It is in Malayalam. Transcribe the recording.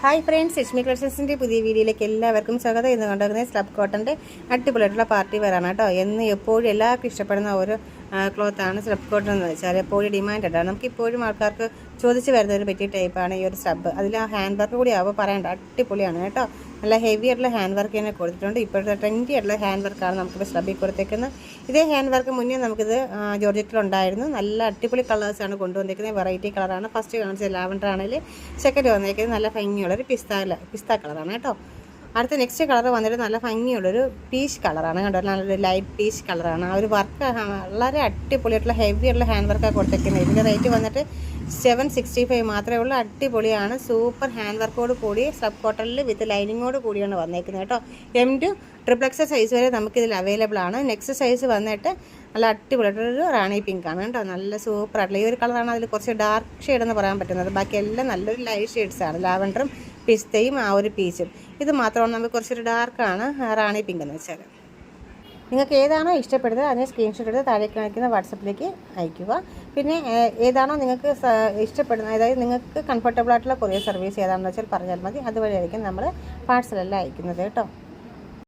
ഹായ് ഫ്രണ്ട്സ്, രശ്മി കളക്ഷൻസിൻ്റെ പുതിയ വീഡിയോയിലേക്ക് എല്ലാവർക്കും സ്വാഗതം. ഇന്ന് കൊണ്ടുവരുന്നത് സ്ലബ് കോട്ടൻ്റെ അടിപൊളിയായിട്ടുള്ള പാർട്ടി വെയറാണ് കേട്ടോ. എന്ന് എപ്പോഴും എല്ലാവർക്കും ഇഷ്ടപ്പെടുന്ന ഒരു ക്ലോത്താണ് സ്ലബ് കോട്ടൺ എന്ന് വെച്ചാൽ എപ്പോഴും ഡിമാൻഡാണ്. നമുക്കിപ്പോഴും ആൾക്കാർക്ക് ചോദിച്ച് വരുന്നതിന് പറ്റിയ ടൈപ്പാണ് ഈ ഒരു സ്ലബ്. അതിൽ ആ ഹാൻഡ് വർക്ക് കൂടി ആവുമ്പോൾ പറയണ്ട, അടിപൊളിയാണ് കേട്ടോ. നല്ല ഹെവി ആയിട്ടുള്ള ഹാൻഡ് വർക്ക് തന്നെ കൊടുത്തിട്ടുണ്ട്. ഇപ്പോഴത്തെ ട്രെൻഡി ആയിട്ടുള്ള ഹാൻഡ് വർക്കാണ് നമുക്കിപ്പോൾ സ്ലബിൽ കൊടുത്തേക്കുന്നത്. ഇതേ ഹാൻഡ് വർക്ക് മുന്നേ നമുക്കിത് ജോർജറ്റിലുണ്ടായിരുന്നു. നല്ല അടിപൊളി കളേഴ്സാണ് കൊണ്ടുവന്നിരിക്കുന്നത്. വെറൈറ്റി കളറാണ്. ഫസ്റ്റ് കാണിച്ചത് ലാവൻഡർ ആണെങ്കിൽ സെക്കൻഡ് വന്നിരിക്കുന്നത് നല്ല ഭംഗിയുള്ളൊരു പിസ്ത കളറാണ് കേട്ടോ. അടുത്ത നെക്സ്റ്റ് കളർ വന്നിട്ട് നല്ല ഭംഗിയുള്ളൊരു പീച്ച് കളറാണ് കേട്ടോ. നല്ലൊരു ലൈറ്റ് പീച്ച് കളറാണ്. ആ ഒരു വർക്ക് വളരെ അടിപൊളിയായിട്ടുള്ള ഹെവി ആയിട്ടുള്ള ഹാൻഡ് വർക്കാണ് കൊടുത്തിരിക്കുന്നത്. ഇതിൻ്റെ റേറ്റ് വന്നിട്ട് 765 മാത്രമേ ഉള്ളൂ. അടിപൊളിയാണ്. സൂപ്പർ ഹാൻഡ് വർക്കോട് കൂടി സ്ലബ് കോട്ടണിൽ വിത്ത് ലൈനിങ്ങോട് കൂടിയാണ് വന്നേക്കുന്നത് കേട്ടോ. M2 സൈസ് വരെ നമുക്കിതിൽ അവൈലബിൾ ആണ്. നെക്സ്റ്റ് സൈസ് വന്നിട്ട് നല്ല അടിപൊളിയായിട്ടൊരു റാണി പിങ്ക് ആണ് കേട്ടോ. നല്ല സൂപ്പറായിട്ടുള്ള ഈ ഒരു കളറാണ് അതിൽ കുറച്ച് ഡാർക്ക് ഷെയ്ഡ് എന്ന് പറയാൻ പറ്റുന്നത്. ബാക്കിയെല്ലാം നല്ലൊരു ലൈറ്റ് ഷെയ്ഡ്സാണ്. ലാവൻഡറും പിസ്തയും ആ ഒരു പീച്ചും. ഇത് മാത്രമാണ് നമുക്ക് കുറച്ചൊരു ഡാർക്കാണ് റാണി പിങ്ക് എന്ന് വെച്ചാൽ. നിങ്ങൾക്ക് ഏതാണോ ഇഷ്ടപ്പെടുന്നത് അതിനെ സ്ക്രീൻഷോട്ട് എടുത്ത് താഴെ കാണിക്കുന്ന വാട്സപ്പിലേക്ക് അയയ്ക്കുക. പിന്നെ ഏതാണോ നിങ്ങൾക്ക് ഇഷ്ടപ്പെടുന്നത്, അതായത് നിങ്ങൾക്ക് കംഫർട്ടബിൾ ആയിട്ടുള്ള കൊറിയർ സർവീസ് ഏതാണെന്ന് വെച്ചാൽ പറഞ്ഞാൽ മതി. അതുവഴിയായിരിക്കും നമ്മൾ പാഴ്സലെല്ലാം അയക്കുന്നത് കേട്ടോ.